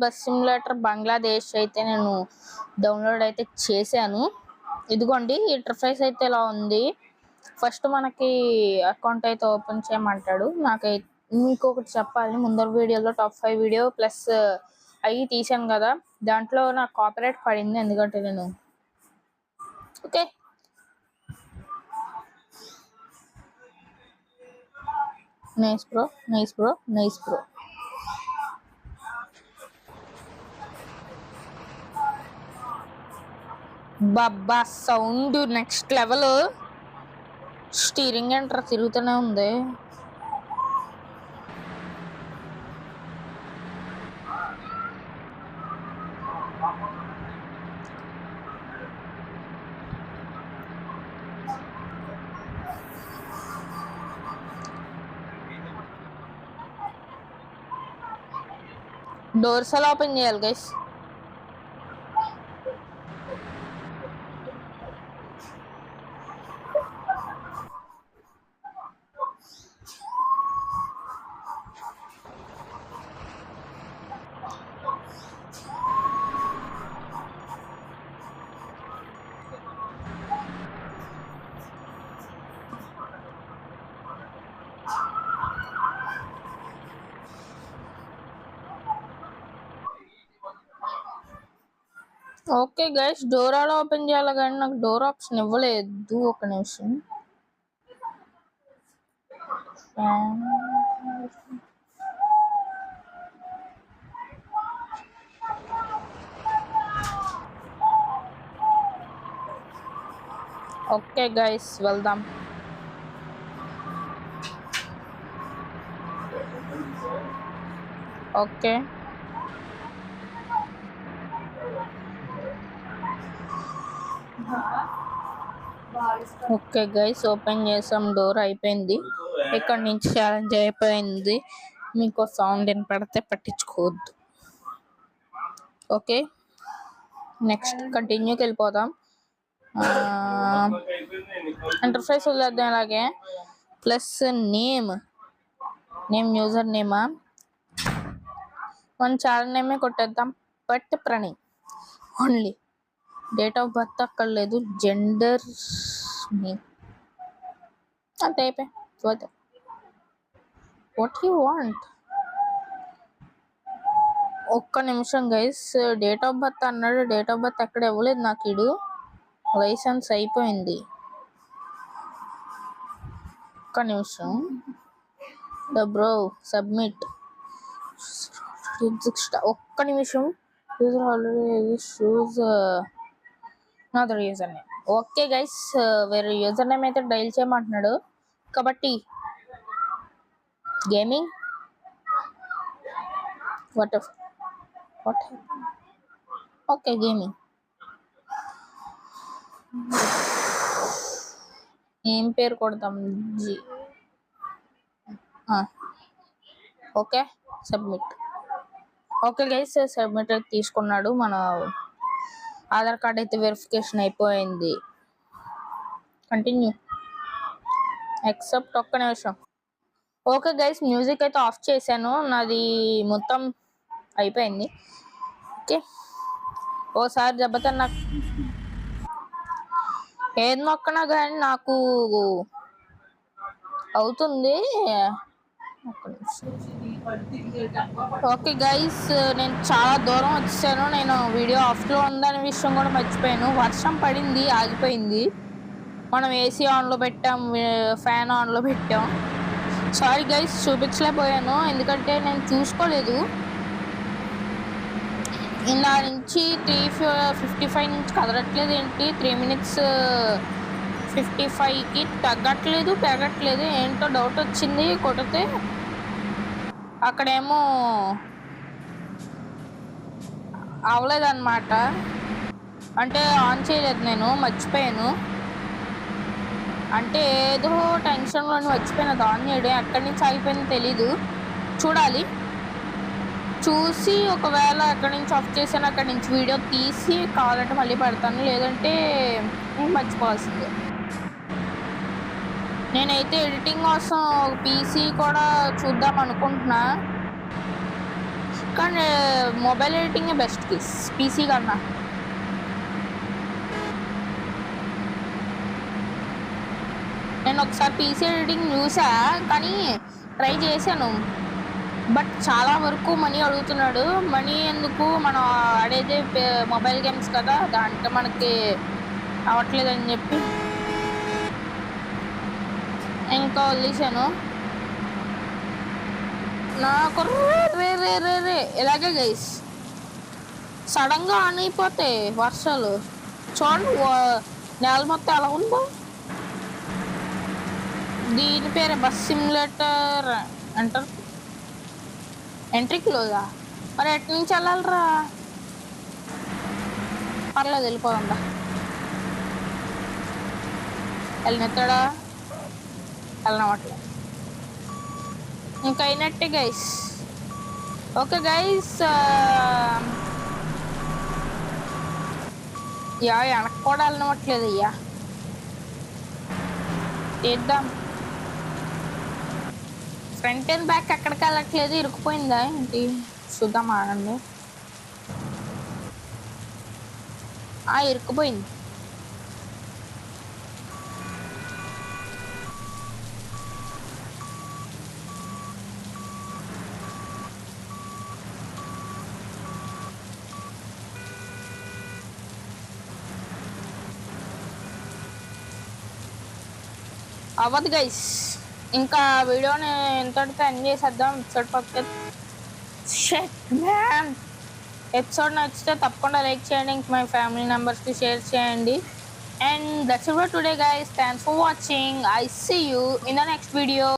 Bus simulator Bangladesh అయితే నేను download అయితే చేశాను. ఇదిగోండి ఇంటర్ఫేస్ అయితే ఇలా ఉంది. ఫస్ట్ మనకి అకౌంట్ అయితే ఓపెన్ చేయమంటాడు. మీకు ఒకటి చెప్పాలి, ముందర వీడియోలో టాప్ 5 వీడియో ప్లస్ అవి తీసాను కదా, దాంట్లో నాకు కాపీరైట్ పడింది. ఎందుకంటే నేను ఓకే నైస్ బ్రో. బాబా సౌండ్ నెక్స్ట్ లెవెల్. స్టీరింగ్ ఎంటర్ తిరుగుతూనే ఉంది. డోర్స్ ఎలా ఓపెన్ చేయాలి గైస్? ఓకే గైస్, డోర్ ఎలా ఓపెన్ చేయాలి కానీ నాకు డోర్ ఆప్షన్ ఇవ్వలేదు. ఒక నిమిషం. ఓకే గైస్, వెళ్దాం. ఓకే ఓకే గైస్, ఓపెన్ చేసాం. డోర్ అయిపోయింది. ఇక్కడ నుంచి ఛాలెంజ్ అయిపోయింది. మీకు సౌండ్ వినపడితే పట్టించుకోవద్దు. ఓకే, నెక్స్ట్ కంటిన్యూకి వెళ్ళిపోదాం. ఇంటర్ఫేస్ వదిలేద్దాం అలాగే. ప్లస్ నేమ్ యూజర్ నేమా, మన ఛానల్ నేమే కొట్టేద్దాం. But Pranay only. Date of birth అక్కడ లేదు. జెండర్ అంతే అయిపోయి. What you want? ఒక్క నిమిషం గైస్, డేట్ ఆఫ్ బర్త్ అన్నాడు. డేట్ ఆఫ్ బర్త్ ఎక్కడ ఇవ్వలేదు నాకు. ఇడు లైసెన్స్ అయిపోయింది. ఒక్క నిమిషం బ్రో. సబ్మిట్. ఒక్క నిమిషం. User already chose another user name. Okay guys, వేరే యూజర్ నేమ్ అయితే డైల్ చేయమంటున్నాడు. కాబట్టి గేమింగ్ వాట్ ఓకే గేమింగ్. ఏం పేరు కొడతాం? జీ. Okay, submit. Okay guys, submit తీసుకున్నాడు. మన ఆధార్ కార్డ్ అయితే వెరిఫికేషన్ అయిపోయింది. కంటిన్యూ. యాక్సెప్ట్. ఒక్క నిమిషం. ఓకే గైస్, మ్యూజిక్ అయితే ఆఫ్ చేశాను. నాది మొత్తం అయిపోయింది. ఓకే, ఓసారి దెబ్బతా నాకు ఏది నొక్కనా కానీ నాకు అవుతుంది. ఓకే గైస్, నేను చాలా దూరం వచ్చాను. నేను వీడియో ఆఫ్లో ఉందనే విషయం కూడా మర్చిపోయాను. వర్షం పడింది, ఆగిపోయింది. మనం ఏసీ ఆన్లో పెట్టాం, ఫ్యాన్ ఆన్లో పెట్టాం. సారీ గైస్, చూపించలేకపోయాను ఎందుకంటే నేను చూసుకోలేదు. ఇందా నుంచి 3:55 నుంచి కదలట్లేదు ఏంటి? 3 minutes 55కి తగ్గట్లేదు, పెరగట్లేదు. ఏంటో డౌట్ వచ్చింది. కొడితే అక్కడేమో అవ్వలేదన్నమాట. అంటే ఆన్ చేయలేదు, నేను మర్చిపోయాను. అంటే ఏదో టెన్షన్లో మర్చిపోయిన అది ఆన్ చేయడం. ఎక్కడి నుంచి ఆగిపోయిందో తెలీదు. చూడాలి, చూసి ఒకవేళ ఎక్కడి నుంచి ఆఫ్ చేసాను అక్కడి నుంచి వీడియో తీసి కావాలంటే మళ్ళీ పెడతాను, లేదంటే మర్చిపోవాల్సిందే. నేనైతే ఎడిటింగ్ కోసం పీసీ కూడా చూద్దాం అనుకుంటున్నా. కానీ మొబైల్ ఎడిటింగ్ బెస్ట్ పీసీ కన్నా. నేను ఒకసారి పీసీ ఎడిటింగ్ చూసా, కానీ ట్రై చేశాను. బట్ చాలా వరకు మనీ అడుగుతున్నాడు. మనీ ఎందుకు, మనం ఆడేదే మొబైల్ గేమ్స్ కదా, దాంట్లో మనకి అవ్వట్లేదని చెప్పి ఇంకా వదిలేసాను. నాకు రే రే రే రే ఇలాగే గైస్ సడన్గా ఆన్ అయిపోతాయి వర్షాలు. చూడండి నేల మొత్తం ఎలా ఉందో. దీని పేరే బస్ సిమ్యులేటర్ అంటారు. ఎంట్రీ క్లోజా? మరి ఎటు నుంచి వెళ్ళాలరా? పర్లేదు వెళ్ళిపోదా. వెళ్ళినెత్తాడా? వెళ్ళనవట్లే. ఇంకా అయినట్టే గైస్. ఓకే గైస్, వెనక్కి కూడా వెళ్ళనవట్లేదు. అయ్యా తీద్దాం. ఫ్రంట్ అండ్ బ్యాక్ ఎక్కడికి వెళ్ళట్లేదు. ఇరుక్కుపోయిందా ఏంటి? చూద్దాం ఆడండి. ఇరుక్కుపోయింది. అవ్వదు గైస్. ఇంకా వీడియోని ఎంతటితో ఎండ్ చేసేద్దాం. ఎపిసోడ్ నచ్చితే తప్పకుండా లైక్ చేయండి. ఇంక మై ఫ్యామిలీ మెంబర్స్కి షేర్ చేయండి. And that's it for today guys. Thanks for watching. I see you in the next video.